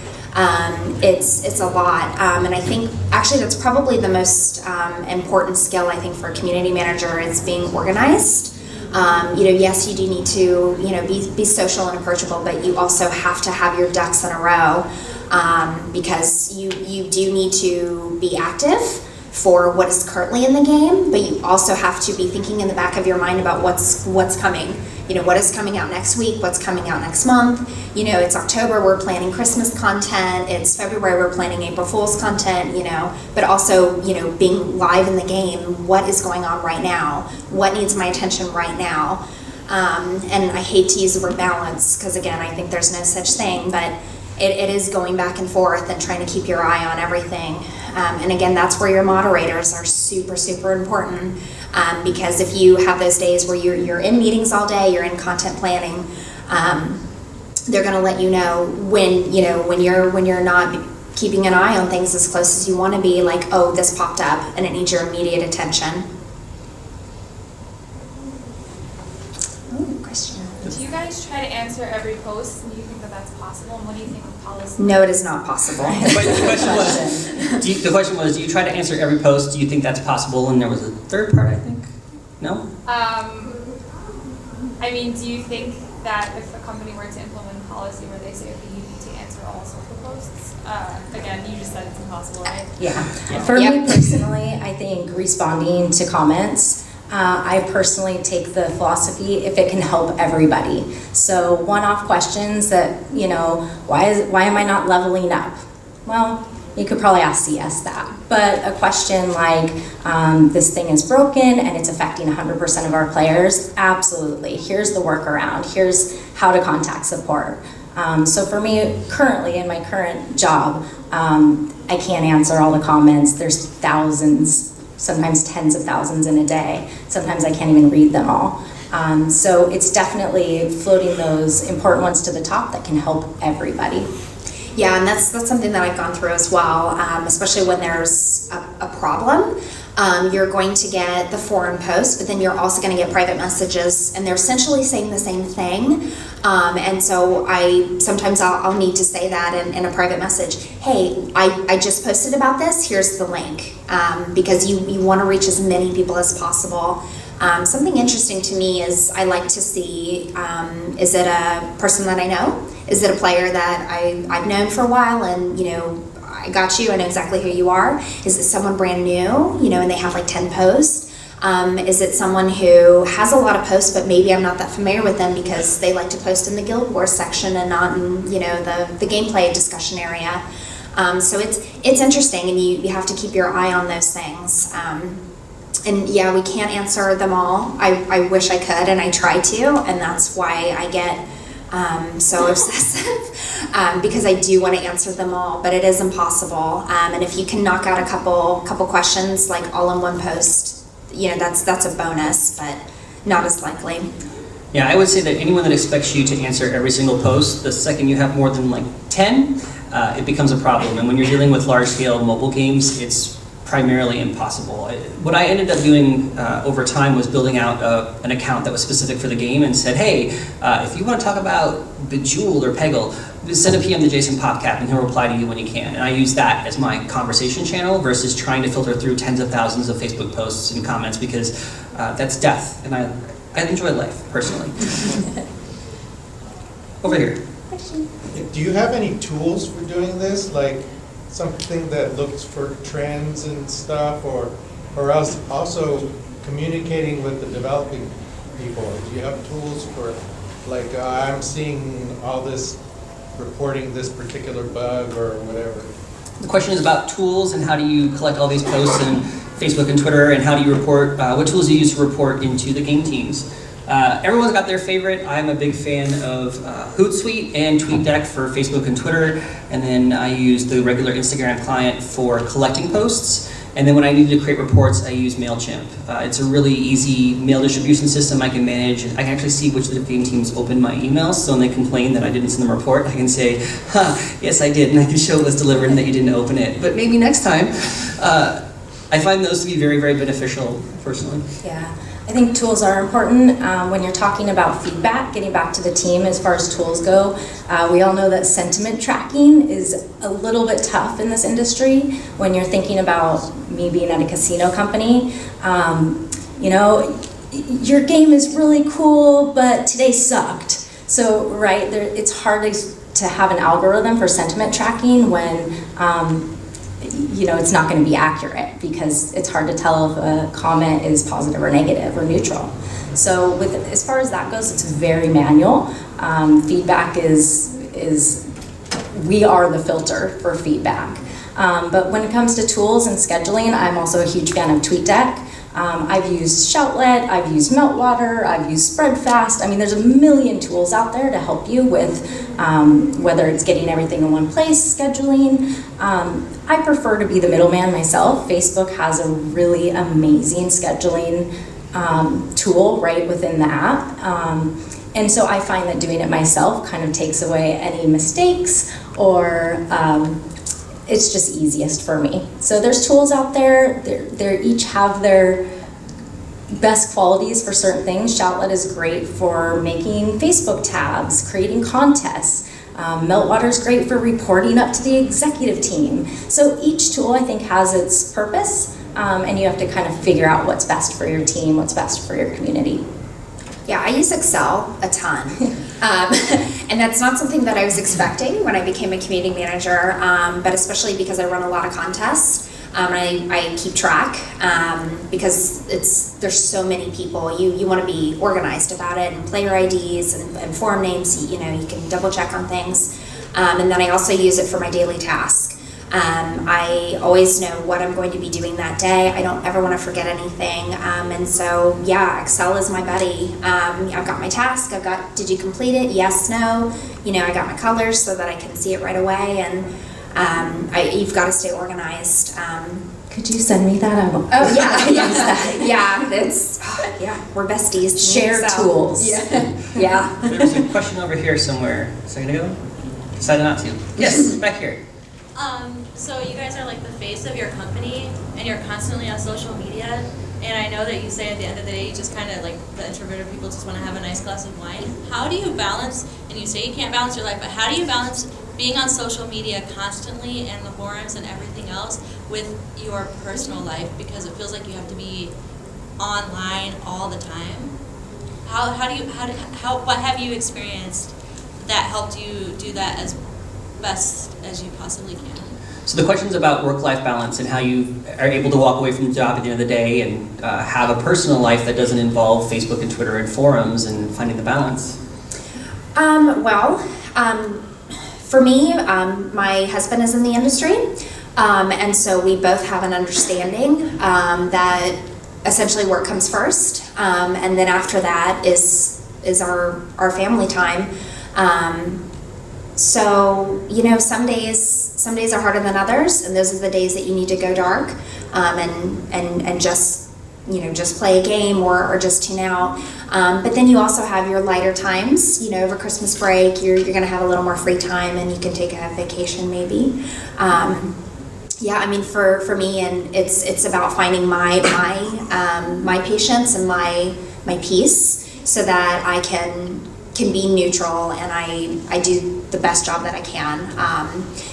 It's a lot, and I think actually that's probably the most important skill I think for a community manager is being organized. You know, yes, you do need to, you know, be social and approachable, but you also have to have your ducks in a row because you do need to be active for what is currently in the game, but you also have to be thinking in the back of your mind about what's coming. You know, what is coming out next week, what's coming out next month. You know, it's October, we're planning Christmas content, it's February, we're planning April Fool's content, you know, but also, you know, being live in the game, what is going on right now? What needs my attention right now? And I hate to use the word balance, because again, I think there's no such thing, but it is going back and forth and trying to keep your eye on everything. And again, that's where your moderators are super, super important. Because if you have those days where you're in meetings all day, you're in content planning, they're going to let you know when you're not keeping an eye on things as close as you want to be, like, oh, this popped up and it needs your immediate attention. Ooh, question. Do you guys try to answer every post, and do you think that that's possible? And what do you think of policy? No, it is not possible. The question was, do you try to answer every post? Do you think that's possible? And there was a third part, I think. No? I mean, do you think that if a company were to implement a policy where they say, okay, you need to answer all social posts, again, you just said it's impossible, right? Yeah. For me personally, I think responding to comments, I personally take the philosophy if it can help everybody. So one-off questions that, you know, why am I not leveling up? Well, you could probably ask CS that. But a question like, this thing is broken and it's affecting 100% of our players, absolutely. Here's the workaround. Here's how to contact support. So for me, currently in my current job, I can't answer all the comments. There's thousands, sometimes tens of thousands in a day. Sometimes I can't even read them all. So it's definitely floating those important ones to the top that can help everybody. Yeah, and that's something that I've gone through as well, especially when there's a problem. You're going to get the forum post, but then you're also going to get private messages, and they're essentially saying the same thing. And so sometimes I'll need to say that in a private message. Hey, I just posted about this. Here's the link, because you want to reach as many people as possible. Something interesting to me is I like to see, is it a person that I know? Is it a player that I've known for a while and, you know, I got you, I know exactly who you are? Is it someone brand new, you know, and they have like 10 posts? Is it someone who has a lot of posts, but maybe I'm not that familiar with them because they like to post in the Guild Wars section and not in, you know, the gameplay discussion area? So it's interesting, and you have to keep your eye on those things. And yeah, we can't answer them all. I wish I could, and I try to, and that's why I get so obsessive, because I do want to answer them all, but it is impossible. And if you can knock out a couple questions like all in one post, that's a bonus, but not as likely. Yeah, I would say that anyone that expects you to answer every single post, the second you have more than like 10, it becomes a problem. And when you're dealing with large-scale mobile games, it's primarily impossible. What I ended up doing over time was building out an account that was specific for the game and said, hey, if you want to talk about Bejeweled or Peggle, send a PM to Jason Popcap and he'll reply to you when he can. And I use that as my conversation channel versus trying to filter through tens of thousands of Facebook posts and comments, because that's death. And I enjoy life, personally. Over here. Do you have any tools for doing this? Like something that looks for trends and stuff, or else also communicating with the developing people? Do you have tools for, like, I'm seeing all this, reporting this particular bug or whatever? The question is about tools and how do you collect all these posts in Facebook and Twitter, and how do you report, what tools do you use to report into the game teams? Everyone's got their favorite. I'm a big fan of Hootsuite and TweetDeck for Facebook and Twitter, and then I use the regular Instagram client for collecting posts. And then when I need to create reports, I use MailChimp. It's a really easy mail distribution system I can manage. I can actually see which of the game teams open my emails, so when they complain that I didn't send them a report, I can say, yes I did, and I can show it was delivered and that you didn't open it. But maybe next time. I find those to be very, very beneficial, personally. Yeah. I think tools are important when you're talking about feedback, getting back to the team as far as tools go. We all know that sentiment tracking is a little bit tough in this industry. When you're thinking about me being at a casino company, your game is really cool, but today sucked. So, right, it's hard to have an algorithm for sentiment tracking when it's not going to be accurate, because it's hard to tell if a comment is positive or negative or neutral. So as far as that goes, it's very manual. Feedback we are the filter for feedback. But when it comes to tools and scheduling, I'm also a huge fan of TweetDeck. I've used Shoutlet, I've used Meltwater, I've used Spreadfast. I mean, there's a million tools out there to help you with whether it's getting everything in one place, scheduling. I prefer to be the middleman myself. Facebook has a really amazing scheduling tool right within the app. And so I find that doing it myself kind of takes away any mistakes, or it's just easiest for me. So there's tools out there. They each have their best qualities for certain things. Shoutlet is great for making Facebook tabs, creating contests. Meltwater is great for reporting up to the executive team. So each tool, I think, has its purpose, and you have to kind of figure out what's best for your team, what's best for your community. Yeah, I use Excel a ton, and that's not something that I was expecting when I became a community manager, but especially because I run a lot of contests. I keep track because there's so many people. You want to be organized about it, and player IDs and forum names. You can double check on things, and then I also use it for my daily task. I always know what I'm going to be doing that day. I don't ever want to forget anything, and so yeah, Excel is my buddy. I've got my task. Did you complete it? Yes, no. I got my colors so that I can see it right away, and you've got to stay organized. Could you send me that? Oh yeah, we're besties. Share tools. Yeah. There was a question over here somewhere a second ago. Decided not to. Yes, back here. So you guys are like the face of your company, and you're constantly on social media. And I know that you say at the end of the day, you just kind of like the introverted people just want to have a nice glass of wine. How do you balance? And you say you can't balance your life, but how do you balance being on social media constantly and the forums and everything else with your personal life? Because it feels like you have to be online all the time. What have you experienced that helped you do that as best as you possibly can? So the question's about work-life balance and how you are able to walk away from the job at the end of the day and have a personal life that doesn't involve Facebook and For me, my husband is in the industry, and so we both have an understanding that essentially work comes first, and then after that is our family time. So, you know, some days are harder than others, and those are the days that you need to go dark, and just, you know, just play a game or just tune out. But then you also have your lighter times, you know, over Christmas break, you're gonna have a little more free time and you can take a vacation maybe. Yeah, I mean, for me, and it's about finding my patience and my peace, so that I can be neutral and I do the best job that I can,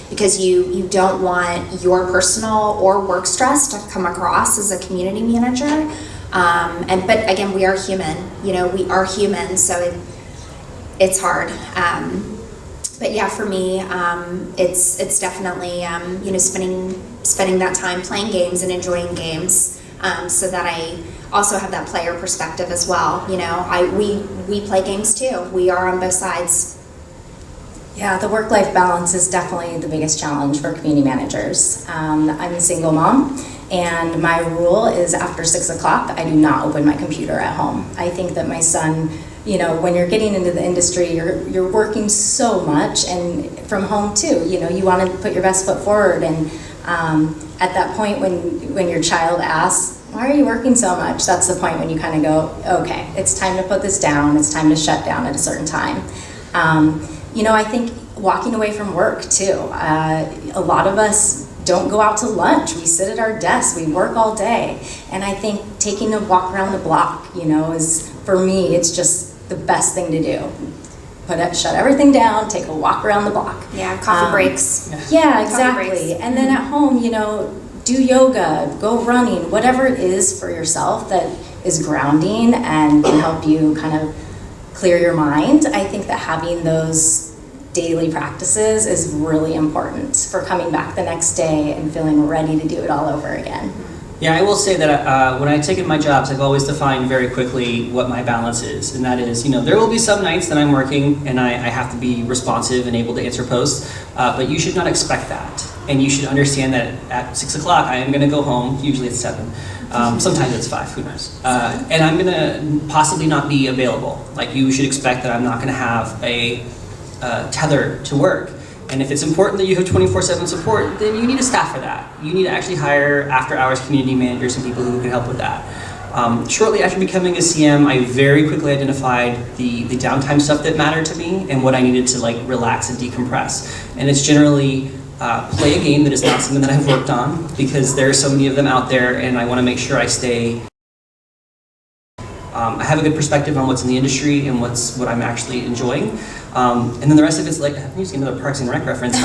because you don't want your personal or work stress to come across as a community manager. But again, we are human. You know, we are human, so it's hard. But yeah, for me, it's definitely you know, spending that time playing games and enjoying games, so that I also have that player perspective as well. You know, we play games too. We are on both sides. Yeah, the work-life balance is definitely the biggest challenge for community managers. I'm a single mom, and my rule is after 6 o'clock, I do not open my computer at home. I think that my son, you know, when you're getting into the industry, you're working so much, and from home too. You know, you want to put your best foot forward, and at that point when your child asks, "Why are you working so much?" that's the point when you kind of go, "Okay, it's time to put this down. It's time to shut down at a certain time." You know, I think walking away from work too. A lot of us don't go out to lunch. We sit at our desk. We work all day, and I think taking a walk around the block, you know, is, for me, it's just the best thing to do. Shut everything down, take a walk around the block. Yeah, coffee breaks. Yeah, exactly. Coffee breaks. And then at home, you know, do yoga, go running, whatever it is for yourself that is grounding and can help you kind of clear your mind. I think that having those daily practices is really important for coming back the next day and feeling ready to do it all over again. Yeah, I will say that when I take in my jobs, I've always defined very quickly what my balance is. And that is, you know, there will be some nights that I'm working and I have to be responsive and able to answer posts, but you should not expect that. And you should understand that at 6 o'clock, I am gonna go home, usually it's 7. Sometimes it's 5, who knows. And I'm gonna possibly not be available. Like, you should expect that I'm not gonna have a tether to work. And if it's important that you have 24/7 support, then you need a staff for that. You need to actually hire after-hours community managers and people who can help with that. Shortly after becoming a CM, I very quickly identified the downtime stuff that mattered to me and what I needed to, like, relax and decompress. And it's generally play a game that is not something that I've worked on, because there are so many of them out there, and I want to make sure I stay. I have a good perspective on what's in the industry and what I'm actually enjoying. And then the rest of it's like, I'm using another Parks and Rec reference,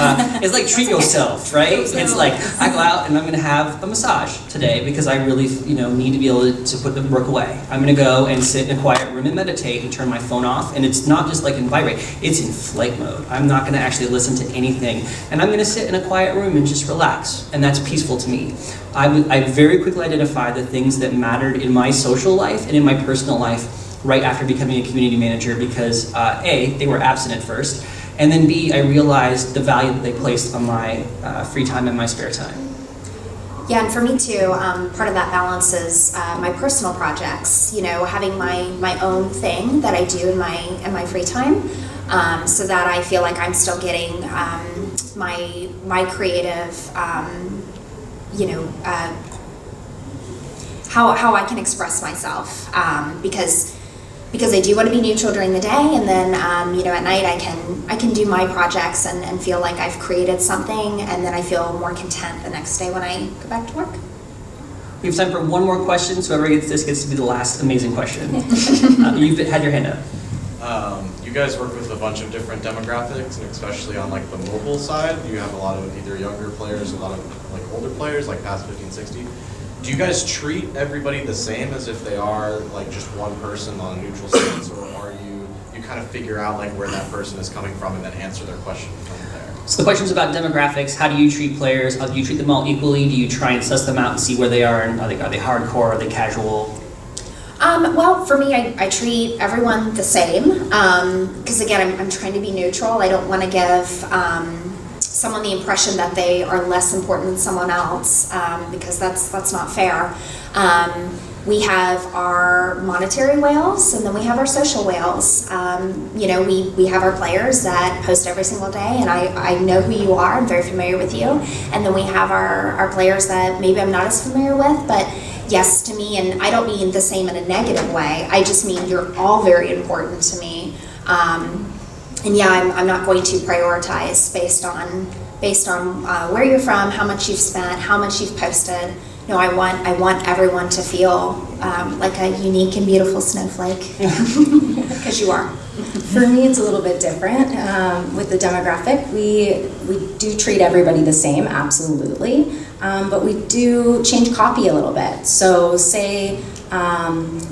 it's like treat yourself, right? It's like, I go out and I'm gonna have a massage today because I really, you know, need to be able to put the work away. I'm gonna go and sit in a quiet room and meditate and turn my phone off, and it's not just like in vibrate, it's in flight mode. I'm not gonna actually listen to anything. And I'm gonna sit in a quiet room and just relax, and that's peaceful to me. I very quickly identified the things that mattered in my social life and in my personal life right after becoming a community manager, because A, they were absent at first, and then B, I realized the value that they placed on my free time and my spare time. Yeah, and for me too, part of that balance is my personal projects. You know, having my own thing that I do in my free time, so that I feel like I'm still getting my creative, you know, how I can express myself, because I do want to be neutral during the day, and then you know, at night I can do my projects and feel like I've created something, and then I feel more content the next day when I go back to work. We have time for one more question, so whoever gets this gets to be the last amazing question. You've had your hand up. You guys work with a bunch of different demographics, and especially on like the mobile side, you have a lot of either younger players, a lot of like older players, like past 15, 60. Do you guys treat everybody the same as if they are like just one person on a neutral stance, or are you kind of figure out like where that person is coming from and then answer their question from there? So the question's about demographics. How do you treat players? Do you treat them all equally? Do you try and suss them out and see where they are? And are they hardcore? Are they casual? Well, for me, I treat everyone the same, because again, I'm trying to be neutral. I don't want to give someone the impression that they are less important than someone else, because that's not fair. We have our monetary whales, and then we have our social whales. You know, we have our players that post every single day, and I know who you are, I'm very familiar with you. And then we have our players that maybe I'm not as familiar with, but yes to me, and I don't mean the same in a negative way, I just mean you're all very important to me. And yeah, I'm not going to prioritize based on where you're from, how much you've spent, how much you've posted. No, I want everyone to feel like a unique and beautiful snowflake, because you are. For me, it's a little bit different with the demographic. We do treat everybody the same, absolutely, but we do change copy a little bit. So say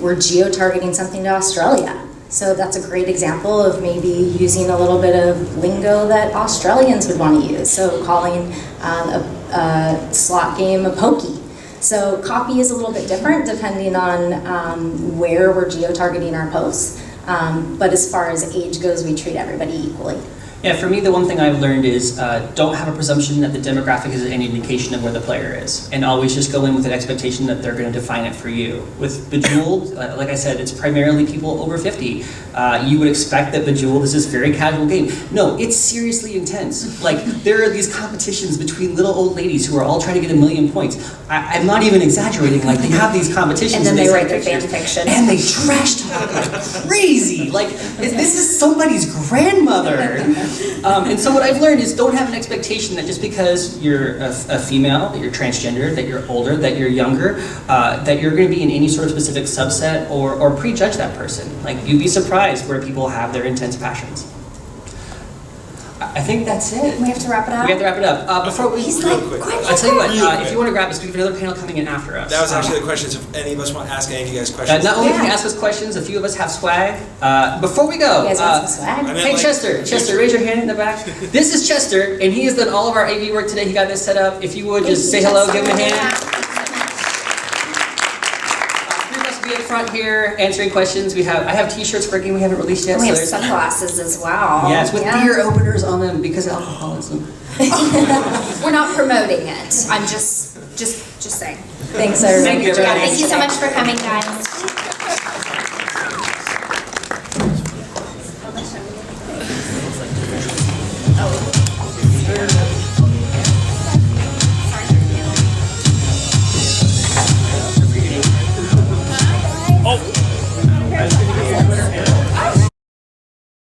we're geo-targeting something to Australia. So that's a great example of maybe using a little bit of lingo that Australians would want to use. So calling a slot game a pokey. So copy is a little bit different depending on where we're geo-targeting our posts. But as far as age goes, we treat everybody equally. Yeah, for me, the one thing I've learned is don't have a presumption that the demographic is any indication of where the player is, and always just go in with an expectation that they're going to define it for you. With Bejeweled, like I said, it's primarily people over 50. You would expect that Bejeweled is this very casual game. No, it's seriously intense. Like, there are these competitions between little old ladies who are all trying to get 1,000,000 points. I'm not even exaggerating. Like, they have these competitions. And then they write their pictures, fan fiction. and they trash talk like crazy. Like, this is somebody's grandmother. And so what I've learned is don't have an expectation that just because you're a female, that you're transgender, that you're older, that you're younger, that you're going to be in any sort of specific subset or prejudge that person. Like, you'd be surprised where people have their intense passions. I think that's it. We have to wrap it up. We have to wrap it up. Before we, He's real like, quick. I'll tell you what, if you want to grab us, we have another panel coming in after us. That was actually the question. So if any of us want to ask any of you guys questions. Not only can you ask us questions, a few of us have swag. Before we go, You guys want some swag? I meant hey like- Chester, raise your hand in the back. This is Chester, and he has done all of our AV work today. He got this set up. If you would just say hello, give him a hand. Three of us will be up front here answering questions. I have T-shirts for a game we haven't released yet. And we have there's- sunglasses as well. Yes, with beer openers on them because of alcoholism. We're not promoting it. I'm just saying. Thanks, everybody. Thank you, for joining everybody. us Thank you so today. much for coming, guys.